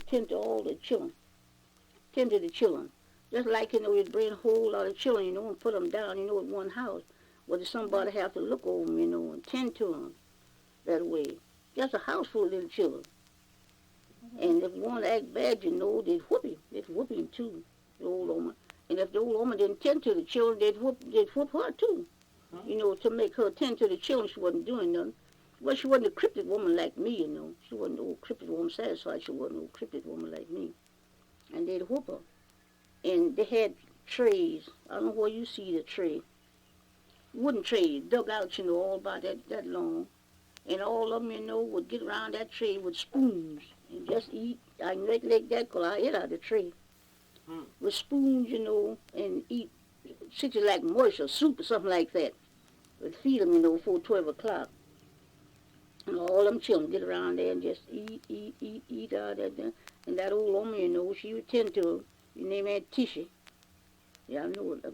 tend to all the children, tend to the children. Just like, you bring a whole lot of children, and put them down, in one house. Well, somebody have to look over them, and tend to them that way. Just a house full of little children. And if one act bad, they'd whoop him. They'd whoop him too, the old woman. And if the old woman didn't tend to the children, they'd whoop her too. To make her tend to the children, she wasn't doing nothing. Well, she wasn't a cryptic woman like me, She wasn't an old cryptic woman satisfied. She wasn't an old cryptic woman like me. And they'd whoop her. And they had trays. I don't know where you see the tray. Wooden trays, dug out, all about that long. And all of them, would get around that tray with spoons and just eat. I like that because I ate out of the tray. With spoons, and eat, such as like mush or soup or something like that. Would feed them, before 12 o'clock. And all them children get around there and just eat out of that. And that old woman, she would tend to her. Her name Aunt Tishy. Yeah, I know it.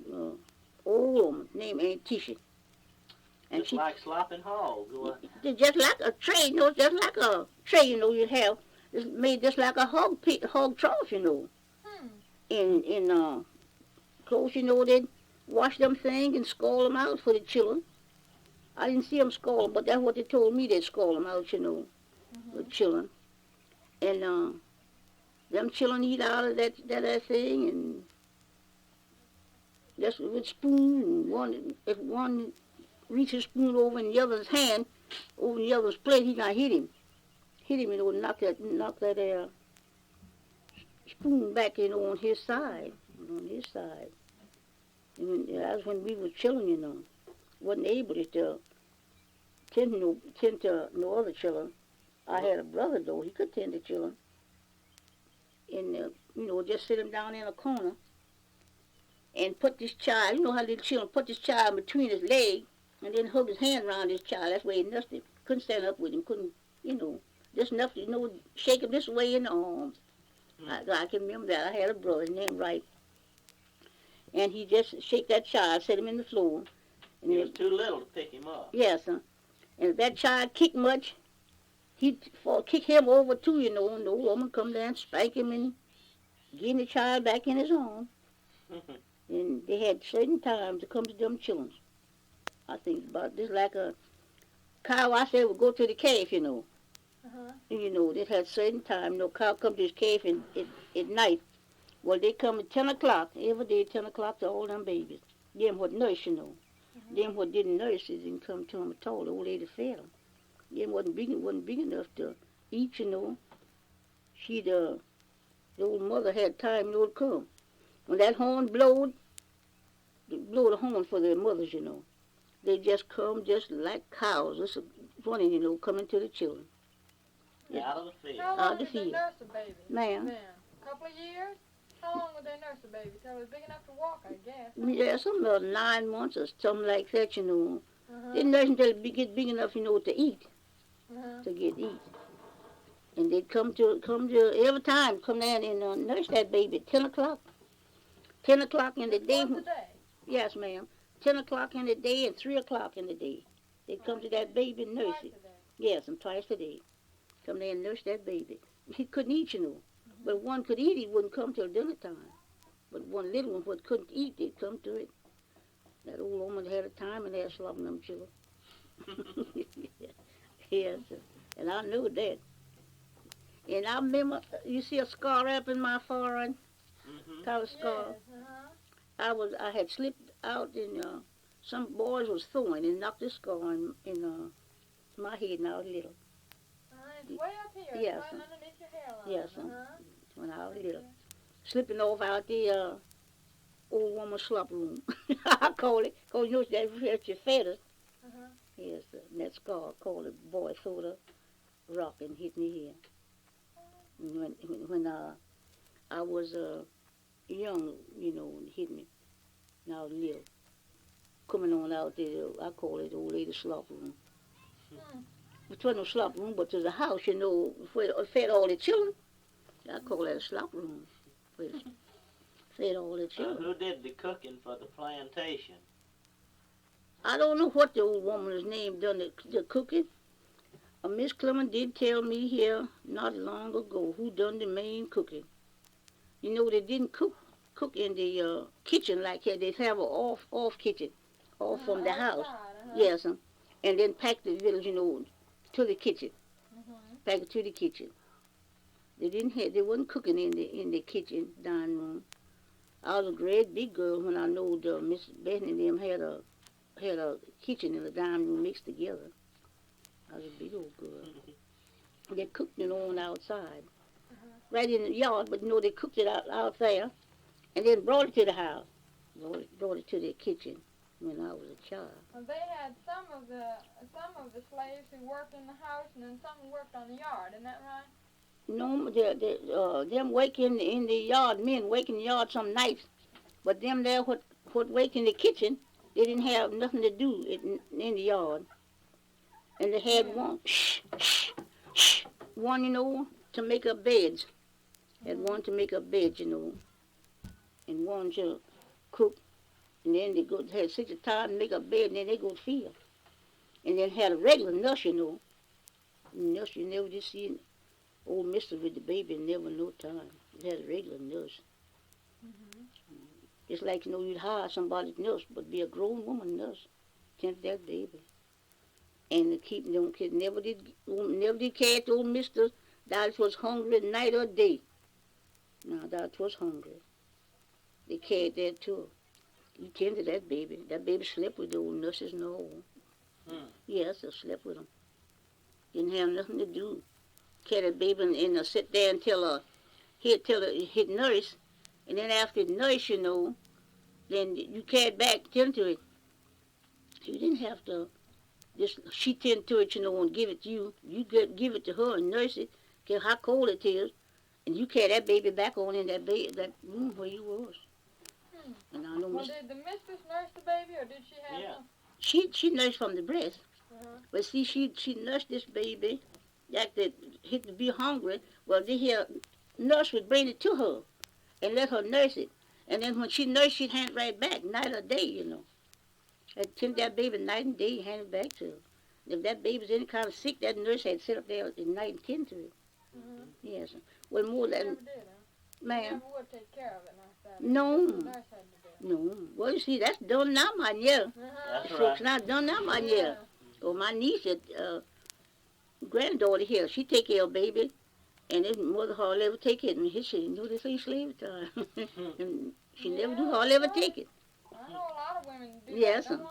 Old woman, named Aunt Tishy. And just like slopping hogs. Just like a tray, just like a tray, you'd have. It's made just like a hog trough, And clothes, they'd wash them things and scald them out for the children. I didn't see them scald them, but that's what they told me. They'd scald them out, with children. And them children eat out of that thing, and just with spoon. If one reaches a spoon over in the other's hand, over in the other's plate, he not hit him. Hit him, knock that spoon back, on his side. On his side. And that's when we were children, Wasn't able to tend to no other children. I had a brother, though. He could tend to children. And, just sit him down in a corner and put this child, how little children put this child between his legs and then hug his hand around this child. That's where he nursed him. Couldn't stand up with him. Couldn't, just enough to, shake him this way in the arms. I can remember that. I had a brother named Wright. And he just shake that child, set him in the floor. And he was too little to pick him up. Yes, And if that child kicked much, he'd kick him over too, and the old woman come down, spank him, and get the child back in his arms. And they had certain times to come to them children. I think about this like a cow. I said would go to the cave, They had certain time. Cow come to his cave at night. Well, they come at 10 o'clock every day, 10 o'clock to all them babies. Them what nurse, Them what didn't nurse, they didn't come to them at all. The old lady fed them. Them wasn't big enough to eat, She the old mother had time, to come. When that horn blowed, they blow the horn for their mothers, They just come just like cows, just running, coming to the children. Out of the field. How long did they nurse a baby? Ma'am. A couple of years? How long would they nurse a baby? Till it was big enough to walk, I guess. Yeah, something about 9 months or something like that, They nurse until it get big enough, to eat. To get eat. And they'd come to every time, come down and nurse that baby at 10 o'clock. 10 o'clock in the day. Once a day? Yes, ma'am. 10 o'clock in the day and 3 o'clock in the day. They'd come to that baby and nurse it. Yes, and twice a day. Come there and nurse that baby. He couldn't eat, But if one could eat, he wouldn't come till dinner time. But one little one what couldn't eat, they'd come to it. That old woman had a time and they had slopping them children. Yes, and I knew that. And I remember, you see a scar up in my forehead? Kind of scar. Yes, I had slipped out and some boys was throwing and knocked this scar in my head and I was little. It's way up here. Yes, It's right underneath your hairline. Yes, when I was little. Slipping off out the old woman's slop room. I call it, because that's your feathers. Yes, and that scar, I call it, boy threw the rock and hit me here. When I was young, and hit me. And I was little. Coming on out there, I call it the old lady slop room. It wasn't no slop room, but there's a house, where it fed all the children. I call that a slop room. Where it fed all the children. Who did the cooking for the plantation? I don't know what the old woman's name done the cooking. Miss Clement did tell me here not long ago who done the main cooking. You know, they didn't cook in the kitchen like here. They have a off kitchen, off from the house. Outside, Yes, and then pack the village, to the kitchen. Pack it to the kitchen. They wasn't cooking in the kitchen dining room. I was a great big girl when I know Miss Bethany and them had a kitchen and a dining room mixed together. I was a big old girl. They cooked it on outside, right in the yard, but they cooked it out there, and then brought it to the house. Brought it to the kitchen when I was a child. Well, they had some of the slaves who worked in the house, and then some worked on the yard. Isn't that right? No, them working in the yard, men working in the yard some nights, but them there what work in the kitchen, they didn't have nothing to do in the yard, and they had one, to make up beds, had one to make up beds, and one to cook, and then they had 6 time to make up bed, and then they go to field, and then had a regular nurse, nurse you never just see. Old mister with the baby never no time. It had a regular nurse. It's like, you'd hire somebody's nurse, but be a grown woman nurse. Tend to that baby. And to keep them kids never did care if the old mister that was hungry night or day. No, that was hungry. They cared that too. You tend to that baby. That baby slept with the old nurses and all. Yes, they slept with them. Didn't have nothing to do. Carry the baby and sit there until he'd nurse, and then after it nurse, then you carried back, tend to it. You didn't have to she tend to it, and give it to you. You give it to her and nurse it, care how cold it is, and you carry that baby back on in that room where you was. And I know Well, did the mistress nurse the baby, or did she have some? She nursed from the breast, but see, she nursed this baby. That hit to be hungry, well, nurse would bring it to her and let her nurse it. And then when she nursed, she'd hand it right back, night or day, And tend that baby night and day, hand it back to her. And if that baby's any kind of sick, that nurse had to sit up there at night and tend to it. Yes. Well, more than... Never did, huh? Ma'am. Never would take care of it like that. No. The nurse had to do it. No. Well, you see, that's done now, my dear. That's Folks right. not done now, my dear. Well, my niece granddaughter here, she take care of baby, and his mother hardly ever take it. And he said, this ain't slave time. And she never do hardly ever take it. I know a lot of women do Yes, that.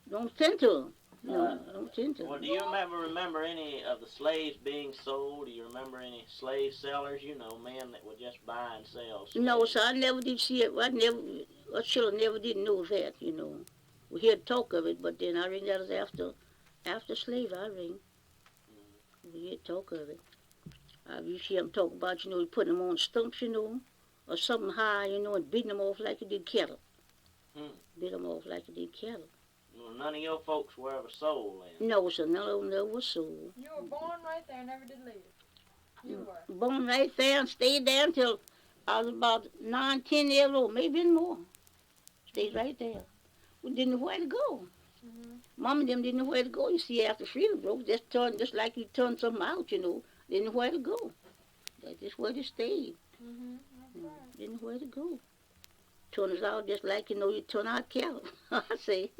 don't tend to her. No, don't tend to her. Well, do you remember any of the slaves being sold? Do you remember any slave sellers? Men that would just buy and sell slaves. No, so I never did see it. Us children never did know that, We heard talk of it, but then I think that was after slave, I ring. We hear talk of it. You see them talk about, putting them on stumps, or something high, and beating them off like you did cattle. Beat them off like you did cattle. Well, none of your folks were ever sold then? No, sir, none of them never was sold. You were born right there, never did leave. You were. Born right there and stayed there until I was about 9, 10 years old, maybe more. Stayed right there. We didn't know where to go. Mom and them didn't know where to go. You see, after freedom broke, just like you turn something out, didn't know where to go. That's just where they stayed. That's right. Didn't know where to go. Turn us out just like, you turn out cattle. I say,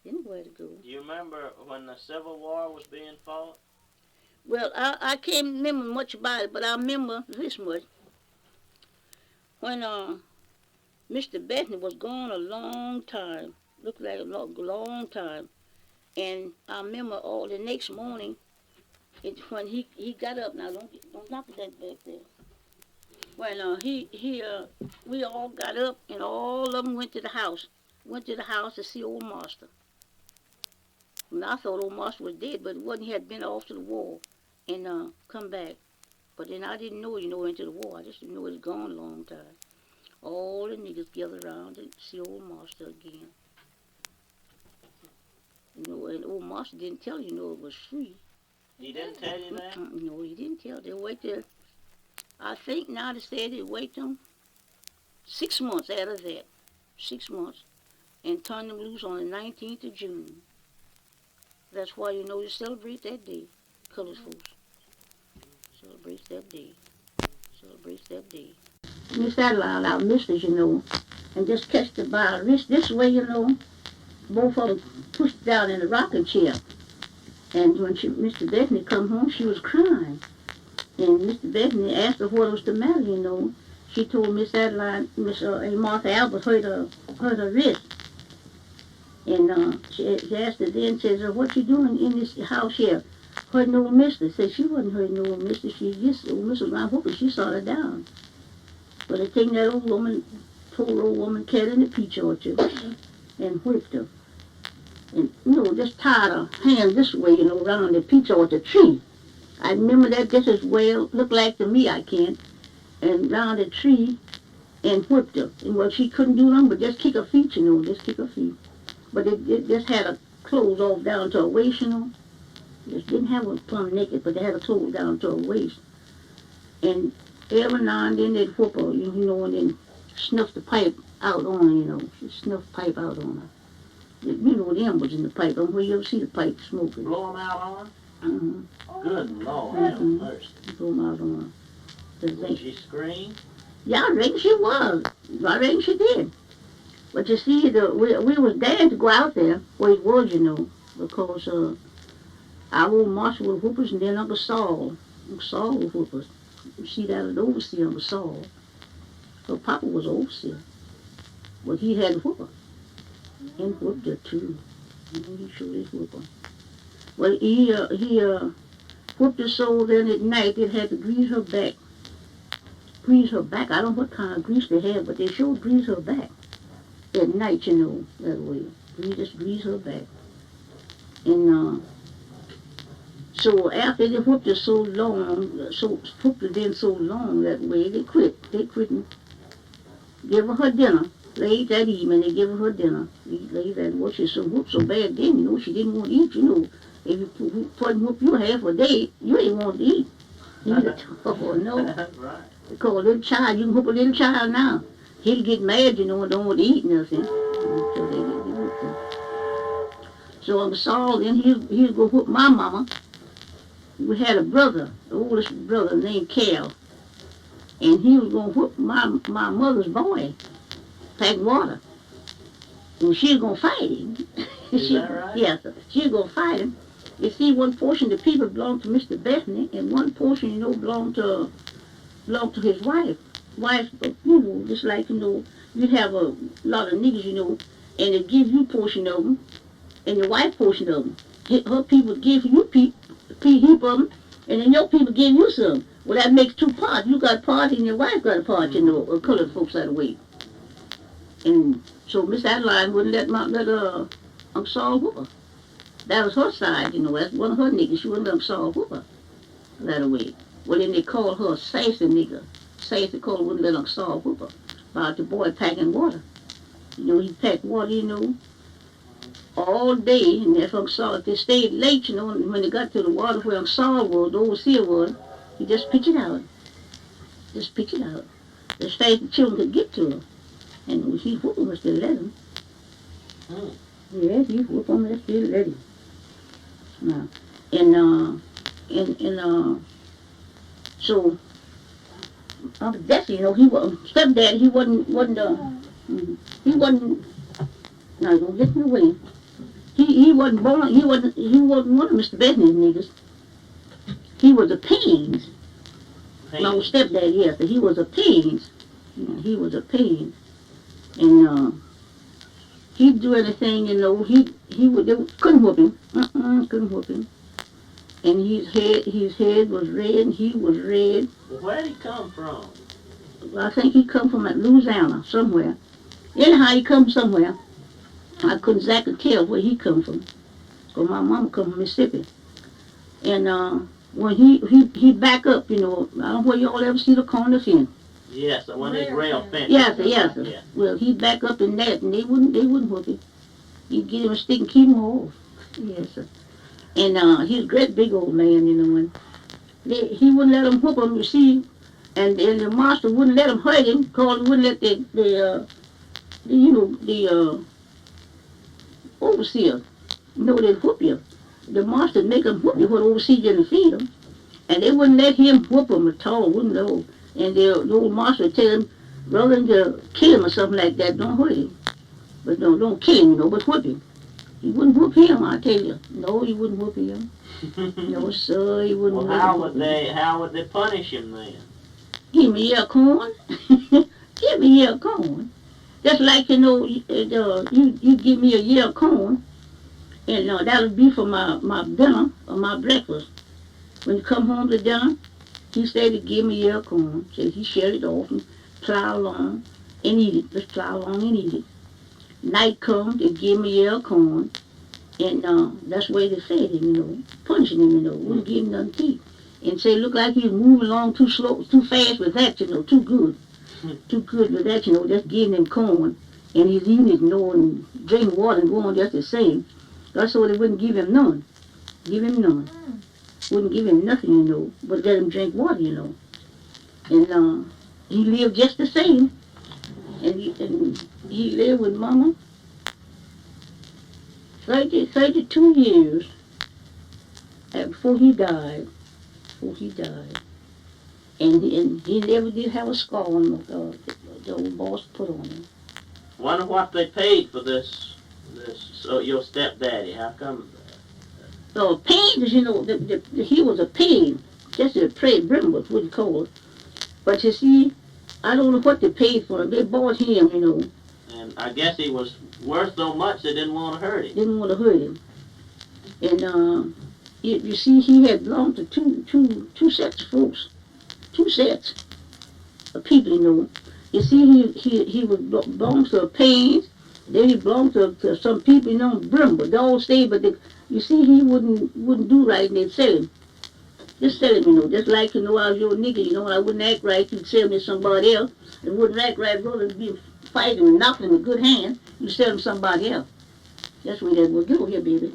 didn't know where to go. Do you remember when the Civil War was being fought? Well, I can't remember much about it, but I remember this much. When Mr. Bethany was gone a long time, looked like a long time, and I remember the next morning, when he got up. Now don't knock that back there. When we all got up and all of them went to the house to see old master. And I thought old master was dead, but it wasn't. He had been off to the war and come back. But then I didn't know, into the war. I just didn't know he was gone a long time. All the niggas gathered around to see old master again. And old master didn't tell it was free. He didn't tell you that? No, he didn't tell. They waited. I think now they said they wait them 6 months out of that. 6 months. And turned them loose on the 19th of June. That's why, you know, you celebrate that day. Colored folks celebrate that day. Celebrate that day. Miss Adeline, our mistress, you know, and just catch the by her wrist this way, you know. Both of them pushed down in the rocking chair. And when Mr. Bethany come home, she was crying. And Mr. Bethany asked her what was the matter, you know. She told Miss Adeline, Miss Martha Albert hurt her wrist. And she asked her then, says, what you doing in this house here? Hurting old mister. Said she wasn't hurting old mister. She just, old mister was not whooping. She saw her down. But the thing that old woman, poor old woman, carried in the peach orchard and whipped her. And, you know, just tied her hand this way, you know, around the peach orchard tree. I remember that just as well, looked like to me, I can, and round the tree and whipped her. And well, she couldn't do nothing but just kick her feet, you know, just kick her feet. But it just had her clothes off down to her waist, you know. Just didn't have her plumb naked, but they had her clothes down to her waist. And every now and then they'd whoop her, you know, and then snuff the pipe out on her, you know. She snuffed the pipe out on her. You know, the embers in the pipe. I don't know if you ever see the pipe smoking. Blow them out on her? Mm-hmm. Good Lord, Mm-hmm. have mercy. Blow them out on her. Did she scream? Yeah, I reckon she was. I reckon she did. But you see, we was daring to go out there where it was, you know, because our old marshal was whoopers, and then Uncle Saul was whoopers. You see that as the overseer, Uncle Saul. So Papa was overseer. Well, he had a whooper. And whooped her too. And he showed his whooper. Well, he whooped her so then at night it had to grease her back. Grease her back. I don't know what kind of grease they had, but they sure grease her back. At night, you know, that way. Just grease her back. And so after they whooped her so long, whooped her then so long that way, they quit. They couldn't give her dinner. Late that evening, they give her dinner. Late that, well, she so whooped so bad then, you know, she didn't want to eat, you know. If you put and whoop you half a day, you ain't want to eat. Oh, no. Right. Because a little child, you can whoop a little child now. He'll get mad, you know, and don't want to eat nothing. Until they get whooped. So Uncle Saul, then he'll go whoop my mama. We had a brother, the oldest brother named Cal. And he was going to whoop my mother's boy. Pack water. And she was going to fight him. Is that right? Yes, she was going to fight him. You see, one portion of the people belonged to Mr. Bethany, and one portion, you know, belonged to his wife. Wife, you know, just like, you know, you have a lot of niggas, you know, and they give you portion of them, and your wife portion of them. Her people give you heap of them, and then your people give you some. Well, that makes two parts. You got a part, and your wife got a part, you know, colored folks out of the way. And so Miss Adeline wouldn't let Uncle Saul whoop her. That was her side, you know. That's one of her niggas. She wouldn't let Uncle Saul whoop her that away. Well, then they called her a sassy nigga. Sassy called her wouldn't let Uncle Saul whoop her about the boy packing water. You know, he packed water, you know, all day. And if Uncle Saul, if they stayed late, you know, and when they got to the water where Uncle Saul was, the overseer was, he just pitched it out. Just pitched it out. As fast as the children could get to her. And he whooped him, still let him. Yeah, he whooped him, and still let him. Now, so Uncle Desi, you know, stepdad, he wasn't, no, don't get in the way. He wasn't born, he wasn't one of Mr. Bethany's niggas. He was a Payne's. My old stepdad, yes, he was a Payne's. Yeah, he was a Payne's. And he'd do anything, you know, they couldn't whoop him. Couldn't whoop him. And his head was red, and he was red. Well, where'd he come from? I think he come from Louisiana, somewhere. Anyhow, he come somewhere. I couldn't exactly tell where he come from. Because my mama come from Mississippi. And when he back up, you know, I don't know where y'all ever see the corner fence. Yes, the one these rail fences. Yes, sir. Yeah. Well, he'd back up in that, and they wouldn't whoop him. He'd get him a stick and keep him off. Yes, sir. And he's a great big old man, you know, and he wouldn't let him whoop him, you see, and the master wouldn't let him hurt him, because he wouldn't let the overseer know they'd whoop you. the master make them whoop you when overseas in the field. And they wouldn't let him whoop them at all, wouldn't know. And the old master would tell him, rather than to kill him or something like that, don't hurt him. But no, don't kill him, but whoop him. He wouldn't whoop him, I tell you. No, he wouldn't whoop him. No, sir, he wouldn't Well, whoop him. how would they punish him then? Give me your corn. Give me your corn. Just like, you give me a year of corn, and that'll be for my dinner or my breakfast. When you come home to dinner, he said to give me your corn. So he shut it off and plow along and eat it. Just plow along and eat it. Night comes, they give me your corn. And that's the way they fed him, punishing him, wouldn't give him nothing to eat. And say, look like he's moving along too slow, too fast with that, too good. Too good with that, just giving him corn. And he's eating it, and drinking water and going just the same. That's why they wouldn't give him none. Give him none. Wouldn't give him nothing, but let him drink water, And he lived just the same. And he lived with Mama 32 years before he died. And he never did have a scar on the old boss put on him. Wonder what they paid for this. So your stepdaddy, how come? So pain, he was a pain. Just a pain, Brimwood, what you call it. But you see, I don't know what they paid for him. They bought him, And I guess he was worth so much they didn't want to hurt him. Didn't want to hurt him. And you see, he had belonged to two sets of folks. 2 sets of people, You see, he belongs to a pain. Then he belonged to some people, Brimwood. They all stayed, but you see, he wouldn't do right, and they'd sell him. Just sell him, just like, I was your nigga, when I wouldn't act right, you'd sell me to somebody else. And wouldn't act right, brother, be fighting and knocking with good hand, you sell him to somebody else. That's what they would do here, baby.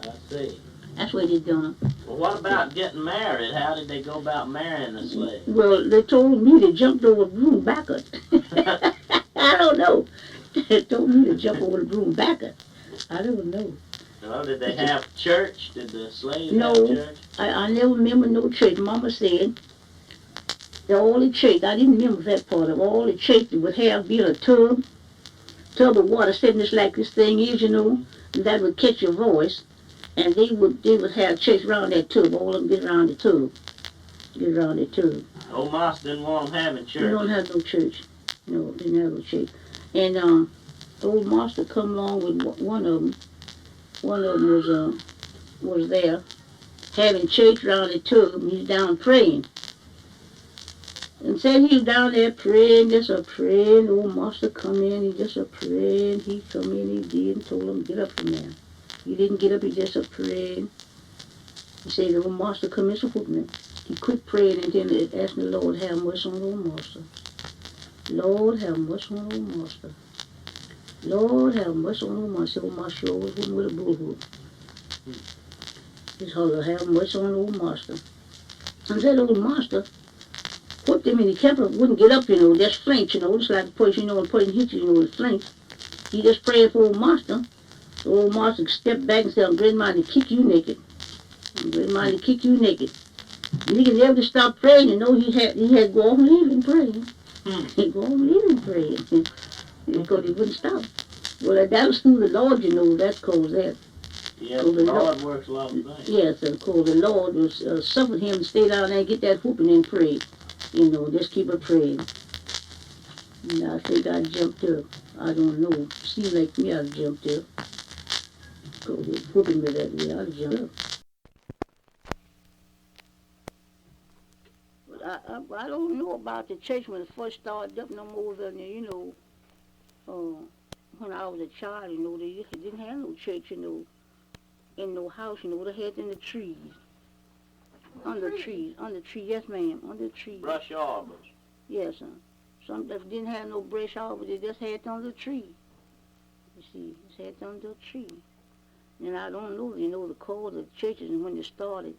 I see. That's what they done. Well, what about getting married? How did they go about marrying a slave? Well, they told me they jumped over the broom backer. I don't know. They told me to jump over the broom backer. I don't know. Well, did they have church? Did the slaves No, have church? I never remember no church. Mama said the only church, I didn't remember that part of all the church that would have been a tub of water sitting just like this thing is, that would catch your voice. And they would have church around that tub. All of them get around the tub. Old Moss didn't want them having church. We don't have no church. No, didn't have no church. And old master come along with one of them. One of them was there having church around the tub. He's down praying. And said he was down there praying, just a praying. Old master come in, he just a praying. He come in, he did, and told him get up from there. He didn't get up, he just a praying. He said the old master come in, so whoop me. He quit praying and then asked the Lord have mercy on old master. Lord have mercy on old master. Lord have mercy on old master. Old master always went with a bullwhoop. Just have mercy on old master. And that old master whooped him and he kept up, wouldn't get up, just flinch, just like the person, when a person hits you, it flinch. He just prayed for old master. The old master stepped back and said, I'm ready mind to kick you naked. I'm ready mind to kick you naked. And he could never stop praying, he had to go on leaving praying. He'd go on leaving praying. Because he wouldn't stop. Well, that was through the Lord, that's called that. Yes, the Lord works a lot of things. Yes, of course, the Lord was suffered him to stay down there and get that whooping and pray. Just keep it praying. And I think I jumped up. I don't know. Seemed like me, I jumped up. Because he was whooping me that way, I jumped up. But I don't know about the church when it first started up no more than, when I was a child, they didn't have no church, in no house, they had in the trees. Under trees, yes ma'am, under trees. Brush arbors. Yes, sir. Some that didn't have no brush arbors, they just had it under the tree. You see, just had it under a tree. And I don't know, the cause of churches and when they started.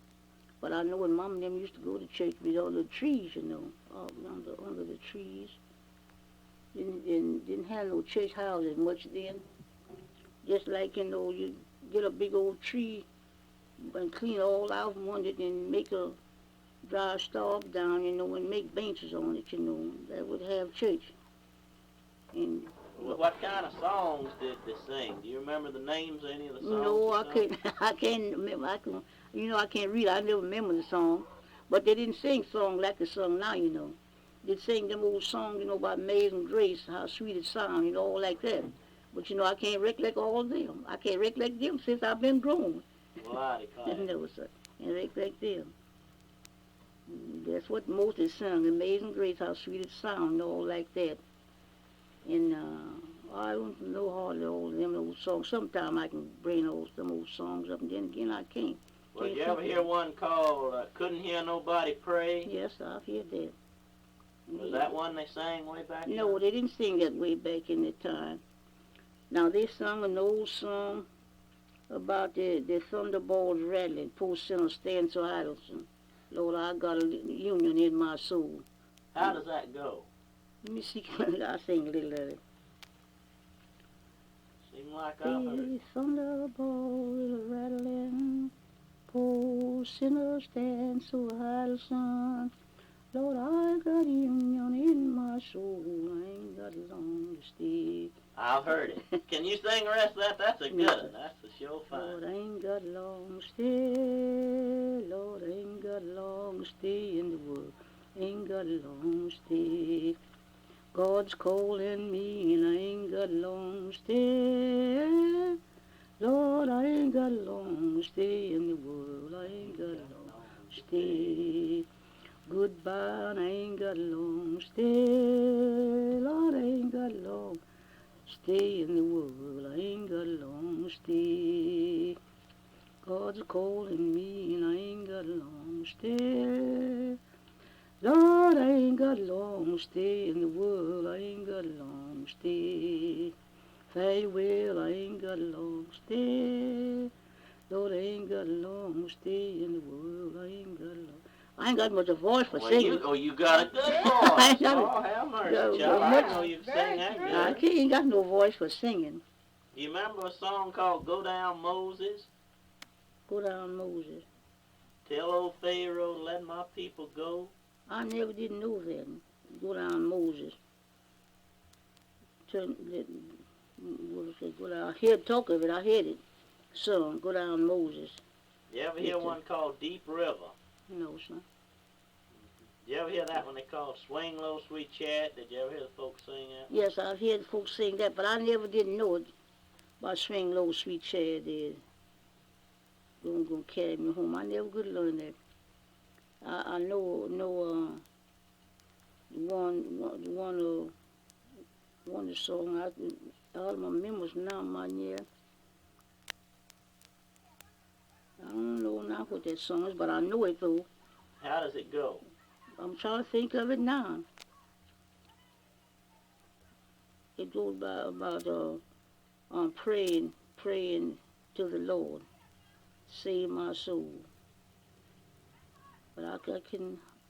But I know when Mom and them used to go to church with all the trees, under the trees. Didn't have no church houses much then. Just like, you get a big old tree and clean all out from under it and make a dry stove down, and make benches on it, that would have church. And What kind of songs did they sing? Do you remember the names of any of the songs? no, I can't. I can't remember. I can't read. I never remember the song, but they didn't sing songs like they sung now. They sing them old songs, about Amazing Grace, how sweet it sounds, all like that. But I can't recollect all of them. I can't recollect them since I've been grown. Well, I declare. No, sir. Can't recollect them. That's what Moses sung, Amazing Grace, how sweet it sounds, all like that. And I don't know hardly all of them old songs. Sometimes I can bring some old songs up, and then again I can't. Well, did you ever hear one called "Couldn't Hear Nobody Pray"? Yes, I've heard that. Was that one they sang way back then? No, they didn't sing that way back in the time. Now, they sung an old song about the thunderbolts rattling, poor sinner stand so idle. Lord, I got a union in my soul. How does that go? Let me see. I'll sing a little of it. Seems like I've heard. The thunderbolt rattling, poor sinner stand so idle, son. Lord, I got union in my soul. I ain't got long to stay. I've heard it. Can you sing the rest of that? That's a good one. That's for sure fine. Lord, I ain't got long to stay. Lord, I ain't got long to stay in the world. Ain't got long to stay. God's calling me and I ain't got long to stay. Lord, I ain't got long to stay in the world. I ain't got long to stay. Goodbye, and I ain't got long to stay. Lord, I ain't got long to stay in the world. I ain't got long to stay. God's calling me and I ain't got long to stay. Lord, I ain't got long to stay in the world. I ain't got long to stay. Farewell, I ain't got long to stay. Lord, I ain't got long to stay in the world. I ain't got much of a voice for singing. You got a good voice. Oh, have mercy, child. I know you can sing that good. I ain't got no voice for singing. Do you remember a song called "Go Down Moses"? Go down, Moses. Tell old Pharaoh to let my people go. I never did know that. Go down, Moses. Go down. I heard talk of it. I heard it sung. Go down, Moses. You ever hear one called "Deep River"? No, son. Did you ever hear that one they called "Swing Low, Sweet Chariot"? Did you ever hear the folks sing that? Yes, I've heard folks sing that, but I never did know it about "Swing Low, Sweet Chariot." Gonna carry me home. I never could learn that. I know one of the song. All of my memories now, my yeah. I don't know now what that song is, but I know it though. How does it go? I'm trying to think of it now. It goes about praying to the Lord, save my soul. But I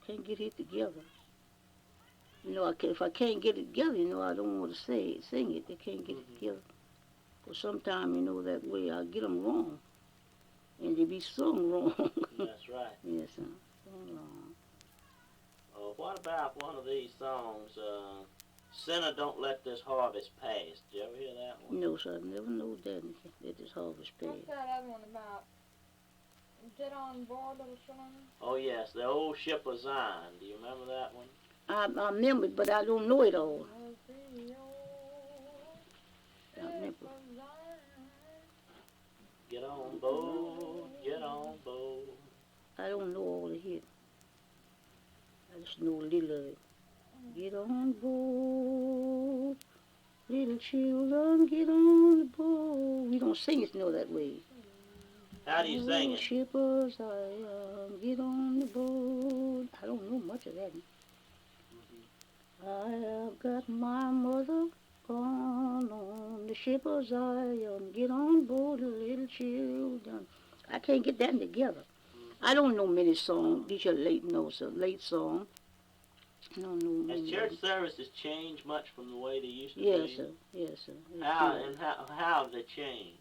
can't get it together. If I can't get it together, I don't want to sing it. I can't get it together. Because sometimes, that way I get them wrong. And they be sung wrong. That's right. Yes, sir. Sung wrong. What about one of these songs, "Sinner, Don't Let This Harvest Pass"? Did you ever hear that one? No, sir. I never know that. Let this harvest pass. What's that other one about? Get on board, little children? Oh, yes, the old ship of Zion. Do you remember that one? I remember it, but I don't know it all. I remember. Get on board, get on board. I don't know all of it. I just know a little of it. Get on board, little children, get on the board. We don't sing it that way. How do you sing it? Ship of Zion, get on the board. I don't know much of that. I have got my mother gone on the ship of Zion. Get on board, little children. I can't get that together. I don't know many songs. These are late notes, a late song. I don't know many. Has church services changed much from the way they used to Yes, be? sir. Yes, sir. How have they changed?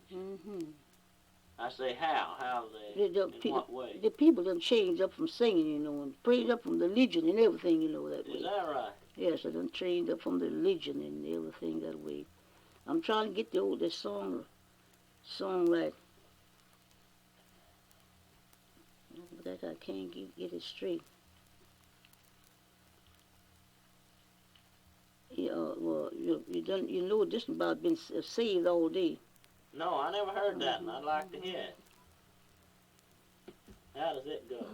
I say how? How they? In what way? The people done changed up from singing, you know, and prayed up from the religion and everything, you know, that way. Is that right? Yes, they done changed up from the religion and everything that way. I'm trying to get this song right. But I can't get it straight. Yeah, well, you know this about been saved all day. No, I never heard that, and I'd like to hear it. How does it go?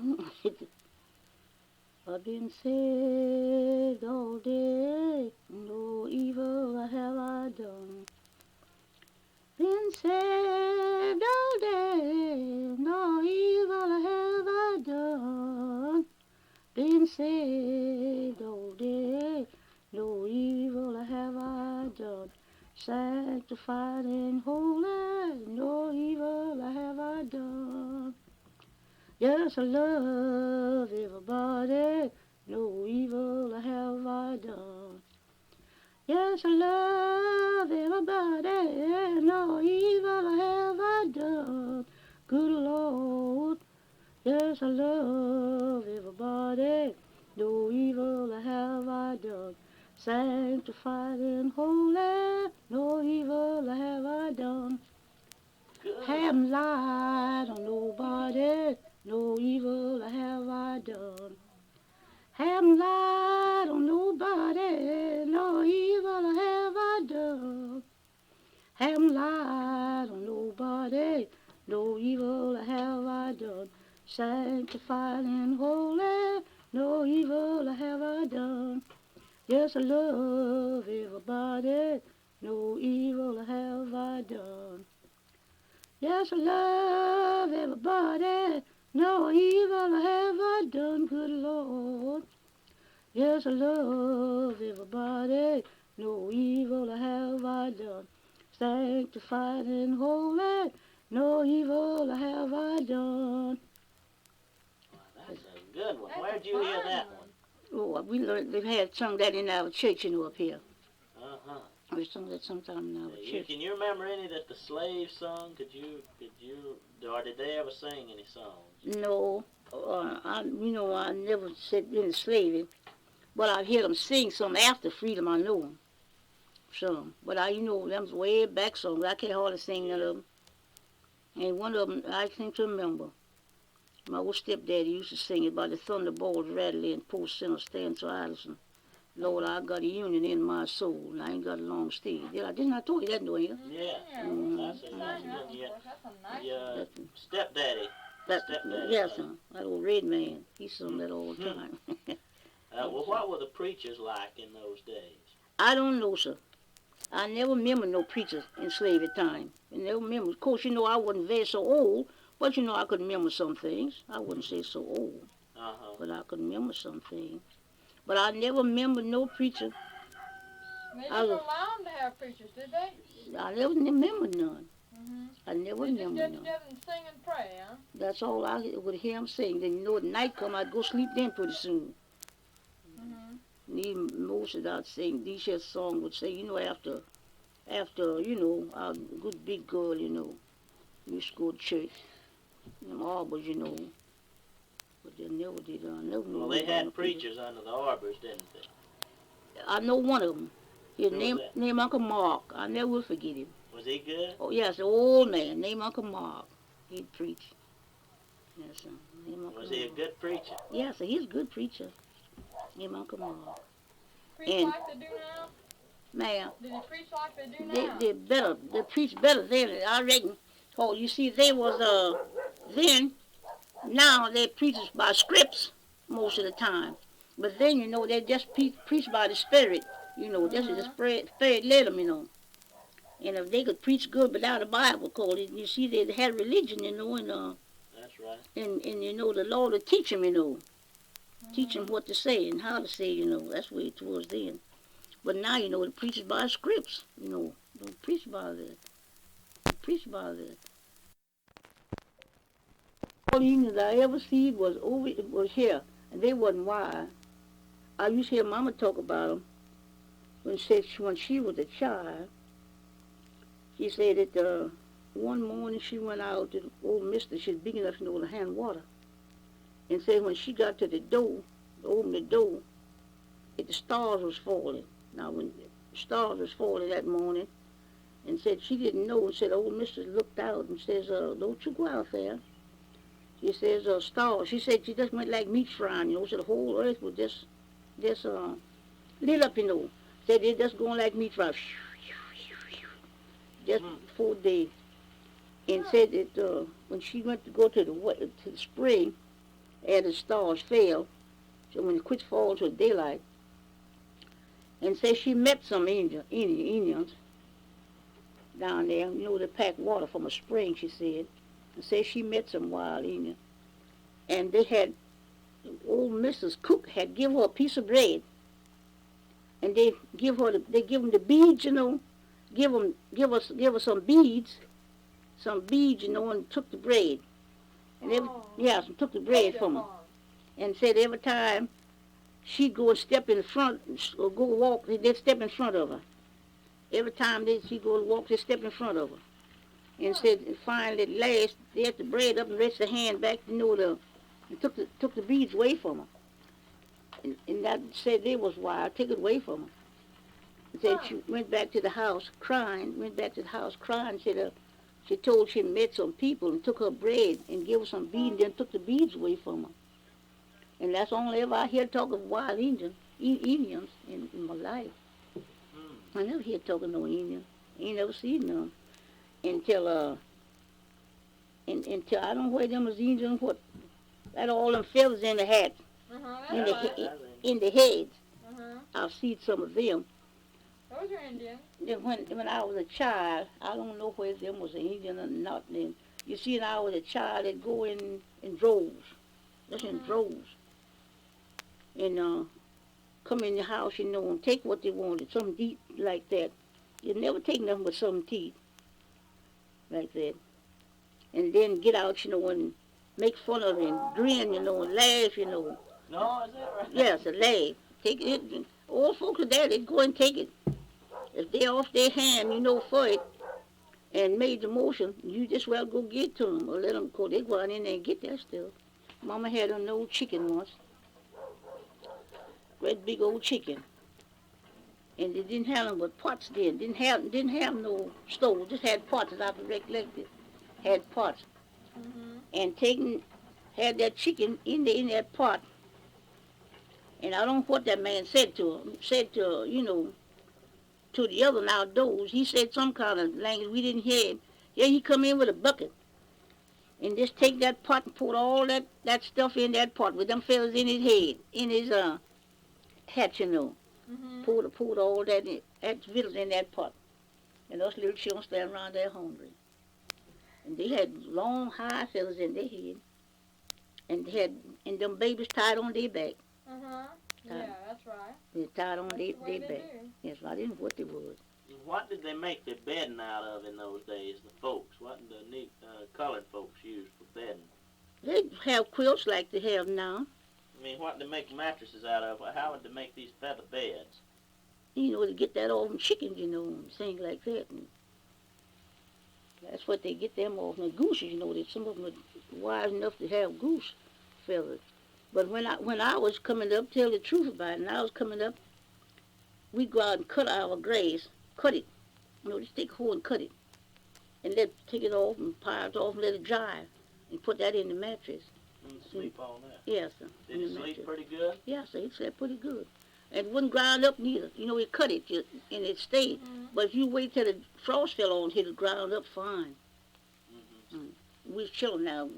I've been saved all day, no evil have I done. Been saved all day, no evil have I done. Been saved all day, no evil have I done. Sanctified and holy, no evil have I done. Yes, I love everybody, no evil have I done. Yes, I love everybody, no evil have I done. Good Lord, yes, I love everybody, no evil have I done. Sanctified and holy, no evil have I done. Good. Haven't lied on nobody, no evil have I done. Haven't lied on nobody, no evil have I done. Haven't lied on nobody, no evil have I done. Sanctified and holy, no evil have I done. Yes, I love everybody, no evil have I done. Yes, I love everybody, no evil have I done, good Lord. Yes, I love everybody, no evil have I done. Sanctified and holy, no evil have I done. Well, that's a good one. Where'd you hear that one? Oh, we learned, they've had sung that in our church, you know, up here. Uh-huh. We sung that sometime in our church. Can you remember any that the slaves sung? Or did they ever sing any songs? No, I never said in slavery, but I hear them sing some after freedom. I know them, some, but them's way back songs. I can't hardly sing none of them. And one of them I seem to remember. My old stepdaddy used to sing it about the thunderbolts rattling and poor sinners stand so idle. Lord, I got a union in my soul, and I ain't got a long stay. Didn't I told you that, no, ain't Yeah, mm-hmm. That's a good. Your stepdaddy. Yes, that old red man. He sung that all the time. Well, what were the preachers like in those days? I don't know, sir. I never remember no preachers in slavery time. I never remember. Of course, I wasn't very so old, but I could remember some things. I wouldn't say so old, but I could remember some things. But I never remember no preacher. They didn't allow them to have preachers, did they? I never remember none. Mm-hmm. I never they remember just none. get together and sing and pray, huh? That's all I would hear them sing. Then at night come, I'd go sleep then pretty soon. Mm-hmm. And even Moses I'd sing, these here songs would say, after, our good big girl, we used to go to church. Them arbors, but they never did. I never knew. Well, they had preachers under the arbors, didn't they? I know one of them. His name Uncle Mark. I never will forget him. Was he good? Oh yes, the old man named Uncle Mark. He'd preach. Yes, sir. Was he a good preacher? Yes, sir. He's a good preacher. Named Uncle Mark. Preach like they do now? Ma'am. Did he preach like they do now? They better. They preach better then, I reckon. Oh, you see, they was then. Now they preach by scripts most of the time. But then, they just preach by the Spirit. This is the Spirit led them, And if they could preach good without a Bible, cause you see, they had religion, and that's right. And the Lord would teach them, teach them what to say and how to say, That's the way it was then. But now, they preach by scripts, Don't preach by that. Preach by that. All the evenings I ever see was here, and they wasn't wise. I used to hear Mama talk about them when she was a child. She said that one morning she went out to the old mister. She's big enough to know to hand water. And said when she got to the door, opened the door, the stars was falling. Now when the stars was falling that morning, and said she didn't know, and said old mister looked out and says, don't you go out there. She says, stars. She said she just went like meat frying, so the whole earth was just lit up, Said it just going like meat frying. Just before day. And said that when she went to go to the spring, and the stars fell, so when it quit falling to daylight, and said she met some Indians down there, they packed water from a spring, she said. And said she met some wild Indians. And they had, old Mrs. Cook had give her a piece of bread. And they give them the beads, give her some beads, and took the bread. And took the bread from her. And said every time she'd go and step in front, or go walk, they'd step in front of her. Every time she'd go and walk, they'd step in front of her. And said finally at last, they had the bread up and raised the hand back, and took the beads away from her. And that said they was wild, take it away from her. And said she went back to the house crying, said she told she met some people and took her bread and gave her some beads and then took the beads away from her. And that's the only ever I hear talk of wild Indians in my life. I never hear talk of no Indian. Ain't never seen none. Until I don't know where them was Indians, what, had all them feathers in the hat, in the heads. I've seen some of them. Those are Indians. Then when I was a child, I don't know whether them was an Indian or not. Then you see, when I was a child, they'd go in droves, just in droves, and come in the house, and take what they wanted, something to eat like that. You'd never take nothing but something to eat like that, and then get out, and make fun of it, and grin, and laugh, No, is that right? Yes, a laugh. Take it. Old folks are there, they'd go and take it. If they're off their hand, for it, and made the motion, you just well go get to them, or let them go. They go out in there and get that stuff. Mama had an old chicken once, great big old chicken, and they didn't have them but pots then. Didn't have no stove, just had pots, as I can recollect it. Had pots, and had that chicken in that pot. And I don't know what that man said to her. Said to to the other outdoors. He said some kind of language we didn't hear. Yeah, he come in with a bucket and just take that pot and put all that stuff in that pot with them feathers in his head, in his hat, Put all that victuals in that pot. And those little children stand around there hungry. And they had long, high feathers in their head. And them babies tied on their back. Yeah, that's right. They tied on their back. Do. Yes, I didn't know what they was. What did they make their bedding out of in those days, the folks? What did the colored folks use for bedding? They have quilts like they have now. I mean, what did they make mattresses out of? How would they make these feather beds? To get that off from chickens, and things like that. And that's what they get them off. And gooses, that some of them are wise enough to have goose feathers. But when I was coming up, tell the truth about it, and I was coming up, we'd go out and cut our grass, cut it. Just take a hoe and cut it. And take it off and pile it off and let it dry. And put that in the mattress. And sleep on that? Yes, sir. Did it sleep pretty good? Yes, sir. It slept pretty good. And it wouldn't grind up neither. It cut it and it stayed. But if you wait till the frost fell on, it'll grind up fine. We was chilling now.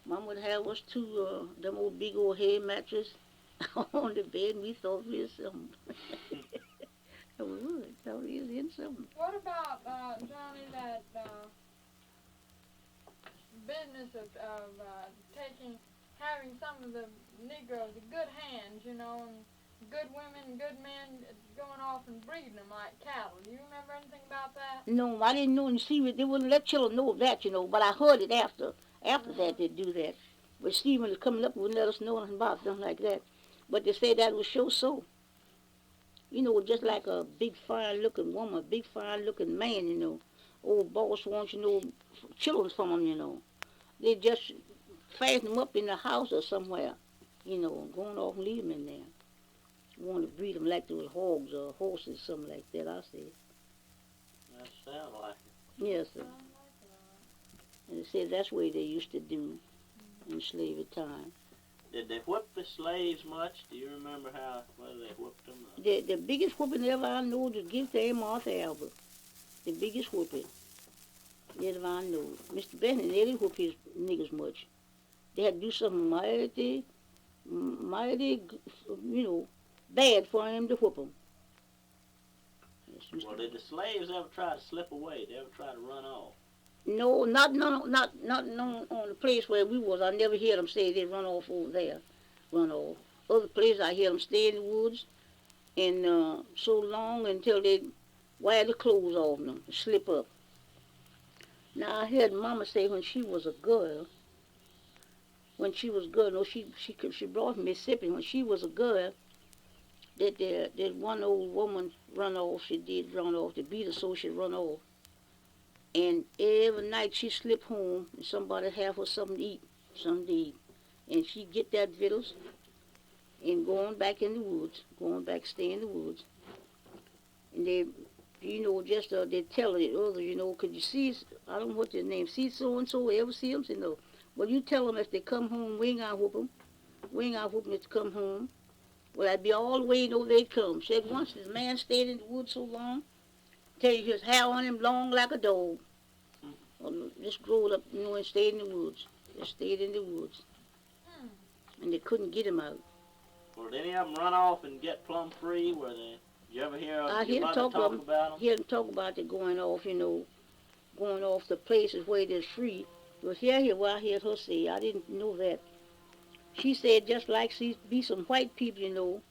Mom would have us two, them old big old hay mattress on the bed, and we thought we was something. We would. Thought we was in something. What about, Johnny, that business of having some of the Negroes, the good hands, and good women and good men going off and breeding them like cattle? Do you remember anything about that? No, I didn't know. And see, they wouldn't let children know of that, but I heard it after. After that, they'd do that. But Stephen was coming up, wouldn't let us know nothing about something like that. But they said that was so. Just like a big, fine-looking woman, a big, fine-looking man, old boss wants, children from them, They just fasten them up in the house or somewhere, going off and leave them in there. Want to breed them like those hogs or horses, something like that, I say. That sounds like it. Yes, sir. And they said that's the way they used to do in slavery time. Did they whip the slaves much? Do you remember whether they whipped them? The biggest whooping ever I know to give to Martha Albert. The biggest whooping ever I know. Mr. Benton, they didn't whoop his niggas much. They had to do something mighty, bad for him to whoop them. Yes, well, did the slaves ever try to slip away? Did they ever try to run off? No, not on the place where we was. I never hear them say they run off over there. Run off. Other places I hear them stay in the woods and so long until they wear the clothes off them and slip up. Now I heard Mama say when she was a girl, no, she brought from Mississippi. When she was a girl, that one old woman run off. She did run off. They beat her so she run off. And every night she slip home and somebody have her something to eat. And she get that victuals and going back in the woods, stay in the woods. And they, they tell the others, could you see, I don't know what their name, see so-and-so, ever see them? Say, no. Well, you tell them if they come home, we ain't gonna whoop them. We ain't gonna whoop them if they come home. Well, I'd be all the way over they come. Said once this man stayed in the woods so long, tell you his hair on him long like a dog. Well, just growed up, and stayed in the woods. Just stayed in the woods. And they couldn't get him out. Well, did any of them run off and get plumb free? Did you ever hear I your mother talk about them? Hear them talk about it going off, going off to places where they're free. But I heard her say, I didn't know that. She said just like be some white people,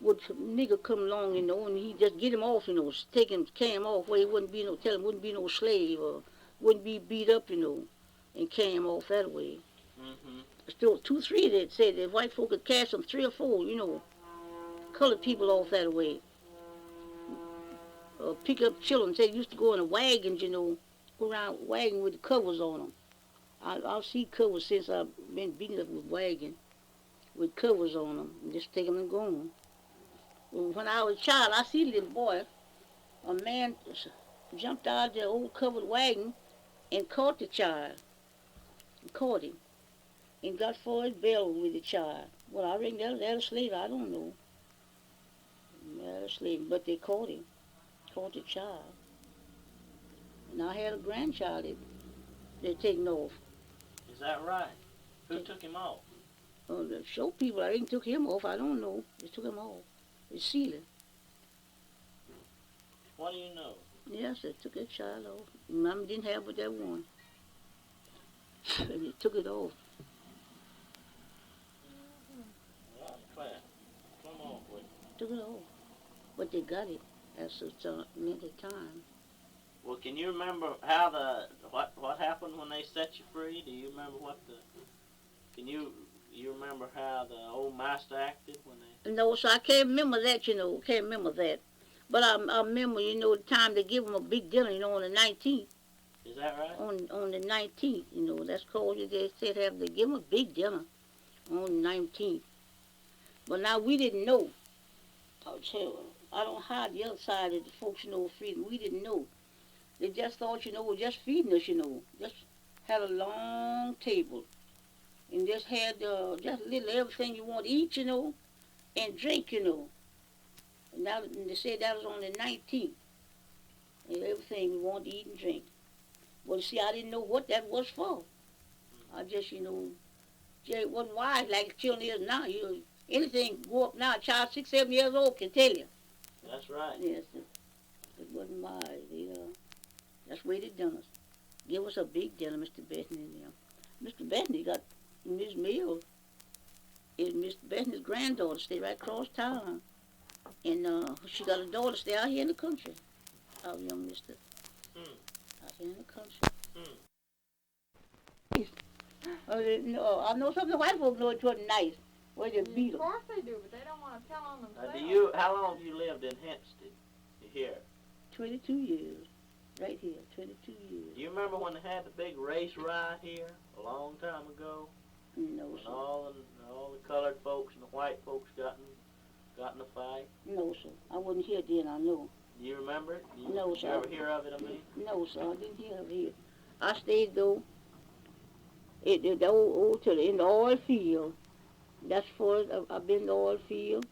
would nigger come along, and he just get him off, carry him off where he wouldn't be no slave or wouldn't be beat up, and carry him off that way. Mm-hmm. Still 2, 3 that said that white folk could catch some 3 or 4, colored people off that way. Pick up children. They used to go in a wagons, go around wagon with the covers on them. I've seen covers since I've been beaten up with wagon with covers on them and just take them and go on. Well, when I was a child, I see a little boy, a man jumped out of the old covered wagon and caught the child. Caught him and got for his bell with the child. Well, I reckon that was slave. I don't know. That was slave, but they caught him. Caught the child. And I had a grandchild that they're taking off. Is that right? Who took him off? The show people, I didn't took him off. I don't know. They took him off. It's sealing. What do you know? Yes, they took that child off. Mama didn't have but that one. And they took it off. Come on, quick. Took it off. But they got it at such a length of time. Well, can you remember how what happened when they set you free? Do you remember can you remember how the old master acted when they? No, so I can't remember that, can't remember that. But I remember, the time they give them a big dinner, on the 19th. Is that right? On the 19th, that's called, they said they give them a big dinner on the 19th. But now we didn't know. I'll tell you, I don't hide the other side of the folks, freedom. We didn't know. They just thought, was just feeding us, Just had a long table. And just had just little everything you want to eat, and drink, And they said that was on the 19th. And everything we wanted to eat and drink. Well, see, I didn't know what that was for. I just, it wasn't wise like children is now. Anything go up now, a child 6, 7 years old can tell you. That's right. Yes, it wasn't wise. That's the way they done us. Give us a big dinner, Mr. Bethany and them. Mr. Bethany got Miss Mill. Mr. Bethany's granddaughter stay right across town. And she got a daughter stay out here in the country. Our young mister. Out here in the country. I know some of the white folks know it wasn't nice. Well, they beat them. Of course they do, but they don't want to tell on themselves. How long have you lived in Hempstead? Here? 22 years. Right here, 22 years. Do you remember when they had the big race ride here a long time ago? No, When sir. all the colored folks and the white folks got in a fight? No, sir. I wasn't here then, I know. Do you remember it? No, Did you sir. ever hear of it, I mean? No, sir, I didn't hear of it. I stayed, though, the old to in the oil field. That's for I've been in the oil field.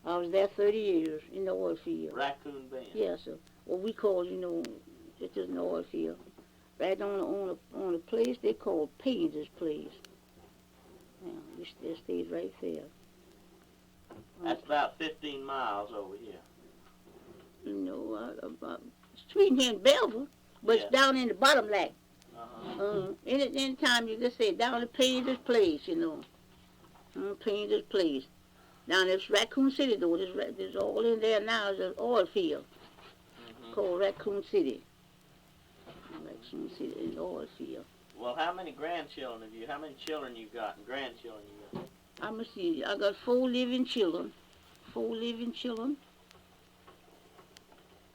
I was there 30 years in the oil field. Raccoon Bend. Yes, sir. What we call, it's just an oil field. Right on a place they call Painter's Place. Yeah, we stayed right there. That's about 15 miles over here. It's between here and Belleville, but Yeah. it's down in the bottom lag. Uh-huh. Anytime you just say down to Painter's Place, Painter's Place. Down this Raccoon City, though, there's all in there now is an oil field called Raccoon City. Raccoon City is an oil field. Well, how many grandchildren have you? How many children you got and grandchildren you got? I'm gonna see. I got 4 living children. 4 living children.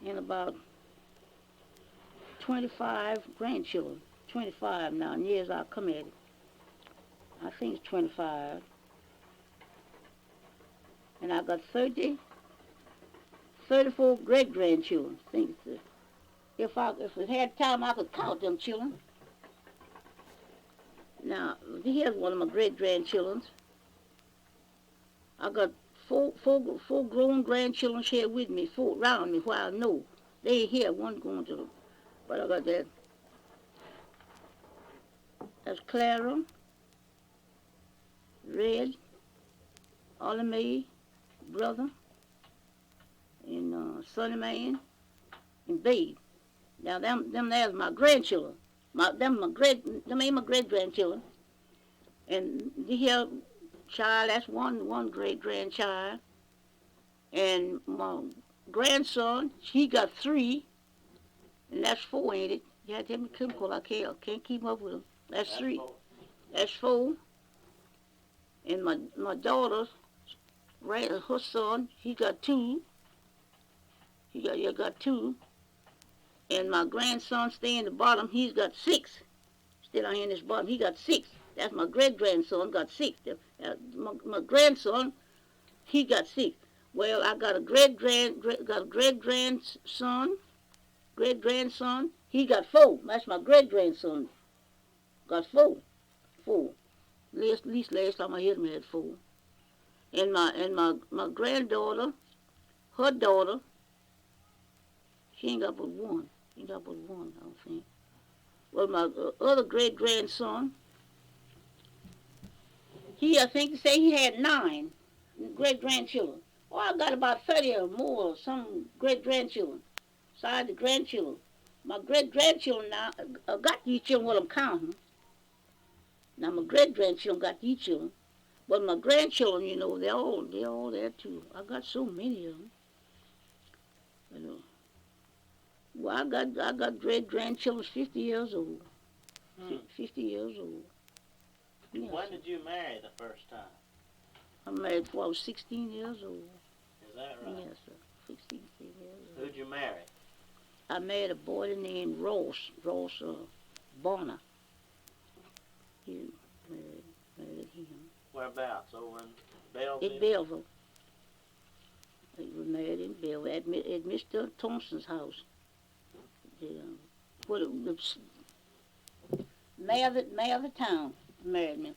And about 25 grandchildren. 25 now, and years I'll come at it. I think it's 25. And I got 34 great-grandchildren. I think if it had time, I could count them children. Now, here's one of my great-grandchildren. I got four grown grandchildren here with me, 4 around me, where I know. They ain't here, one going to, but I got that. That's Clara, Red, Ollie Mae, brother, and Sonny Man, and Babe. Now them there's my grandchildren. Them ain't my great grandchildren. And here child, that's one great grandchild. And my grandson, he got 3, and that's 4, ain't it? Yeah, tell me chemical. I can't keep up with them. That's 3. That's 4. And my daughter, right, her son, he got 2. He got 2. And my grandson stay in the bottom, he's got 6. Still down here in this bottom, he got 6. That's my great-grandson, got 6. My grandson, he got 6. Well, I got a great-grandson, he got 4. That's my great-grandson. Got 4. At least last time I heard him, he had 4. And my granddaughter, her daughter, she ain't got but 1. She ain't got but 1, I don't think. Well, my other great-grandson, I think they say he had 9 great-grandchildren. Oh, I got about 30 or more, some great-grandchildren. Besides the grandchildren. My great-grandchildren now, got these children what I'm counting. Now, my great-grandchildren got these children. But my grandchildren, they're all there, too. I got so many of them. Well, I got great-grandchildren 50 years old. 50 years old. Yes. When did you marry the first time? I married before I was 16 years old. Is that right? Yes, sir. 16 years old. Who'd you marry? I married a boy named Ross Bonner. He married him. Whereabouts? Over in Belleville? In Belleville. He was married in Belleville at Mr. Thompson's house. The mayor of the town married me.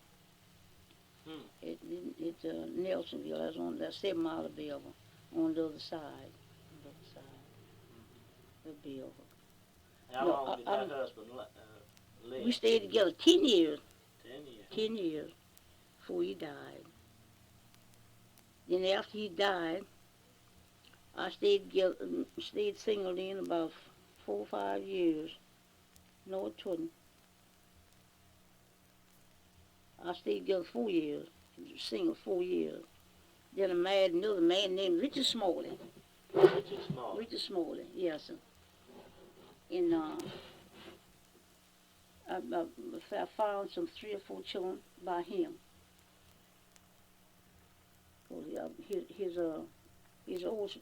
It's Nelsonville. That's 7 miles of Belleville, on the other side. Of Belleville. How long did that husband live? We stayed together 10 years. 10 years. 10 years before he died. Then after he died, I stayed single then about 4 or 5 years. No, it wasn't. I stayed together 4 years, single 4 years. Then I married another man named Richard Smalley. Richard Smalley, yes, sir. And I found some 3 or 4 children by him.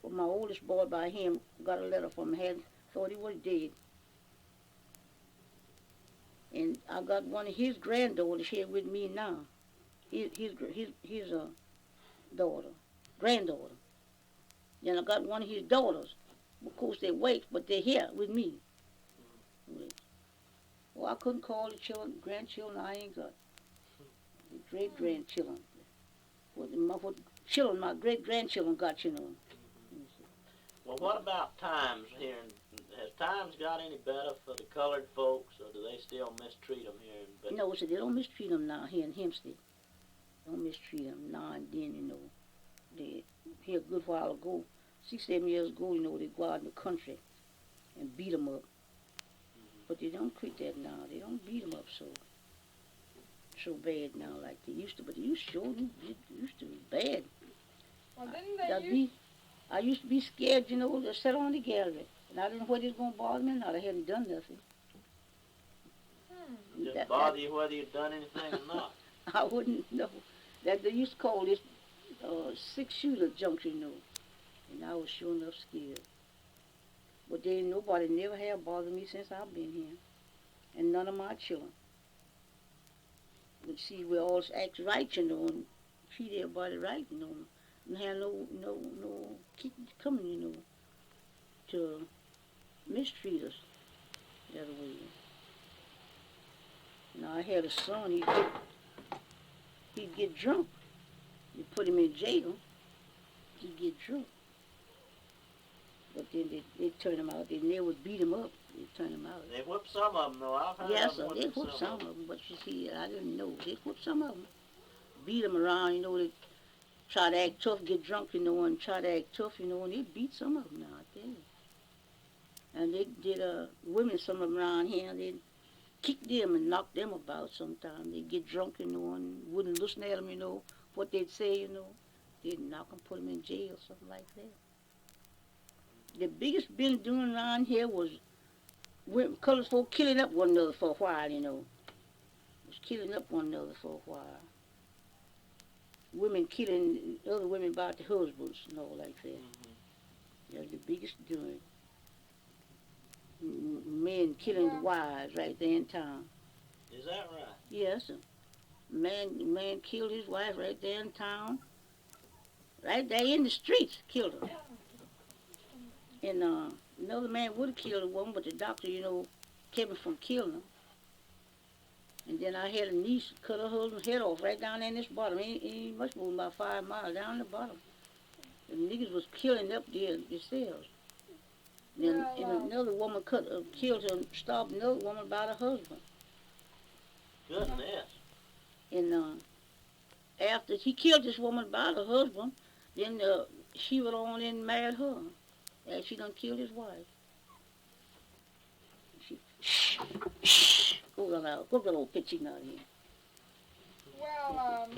My oldest boy by him got a letter from him. Thought he was dead. And I got one of his granddaughters here with me now. His daughter, granddaughter. Then I got one of his daughters. Of course they wait, but they're here with me. Well, I couldn't call the children, grandchildren I ain't got. The great grandchildren. What children my great grandchildren got, you know. Well, what about times here? Has times got any better for the colored folks, or do they still mistreat them here? No, so they don't mistreat them now here in Hempstead. Don't mistreat them now and then, you know. They here a good while ago, 6-7 years ago, you know, they go out in the country and beat them up. But they don't quit that now. They don't beat them up so bad now like they used to. But they used to be bad. Well, didn't they I used to be scared, you know, to sit on the gallery. And I didn't know whether it was going to bother me or not. I hadn't done nothing. Didn't bother you whether you'd done anything or not? I wouldn't know. That they used to call this 6-shooter junction, you know. And I was sure enough scared. But then nobody never have bothered me since I've been here. And none of my children. But see, we all act right, you know, and treat everybody right, you know. And have no keep coming, you know, to mistreat us that way. Now I had a son, he'd get drunk. You put him in jail, he'd get drunk. But then they turn him out. They never beat him up. They turn him out. They whip some of them, though. I've heard Yes, of them they whip some of them. But you see, I didn't know. They whip some of them. Beat them around, you know. They try to act tough, get drunk, you know, and try to act tough, you know, and they beat some of them now, I tell you. And they did women, some of them around here, and they kick them and knock them about sometimes. They get drunk, you know, and wouldn't listen at them, you know, what they'd say, you know. They'd knock them, put them in jail, something like that. The biggest been doing around here was colored folk killing up one another for a while, you know. Was killing up one another for a while. Women killing other women about their husbands and all like that. That's the biggest doing. Men killing the wives right there in town. Is that right? Yes, man killed his wife right there in town. Right there in the streets, killed her. And another man would have killed a woman, but the doctor, you know, kept him from killing her. And then I had a niece cut her husband's head off right down there in this bottom. Ain't much more than about 5 miles down the bottom. The niggas was killing up there themselves. Then another woman killed her and stabbed another woman about her husband. Goodness. And after he killed this woman about her husband, then she went on and married her. And she done killed his wife. Shh. Go that old pitching out here. Well,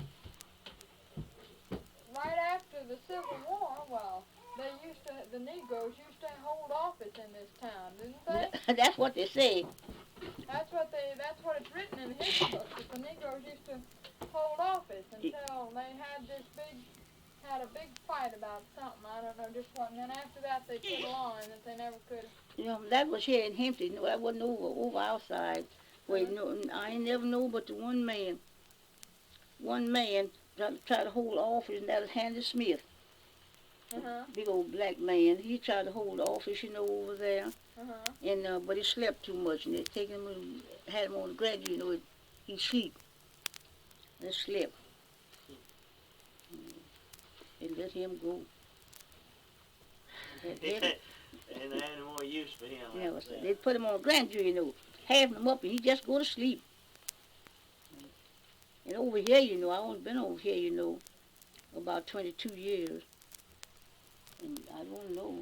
right after the Civil War, the Negroes used to hold office in this town, didn't they? That's what they say. That's what it's written in the history books, that the Negroes used to hold office until they had a big fight about something, I don't know just what, and then after that they put a law in that they never could. You know, that was here in Hempstead. No, that wasn't over outside. Wait, no, I ain't never know but the one man tried to hold office, and that was Handy Smith. Big old black man. He tried to hold office, you know, over there. And but he slept too much, and they taken him and had him on the graduate, you know, he'd sleep. And slept. And let him go. And there ain't no more use for him. Yeah, they put him on a grand jury, you know, half him up, and he just go to sleep. And over here, you know, I only been over here, you know, about 22 years. And I don't know.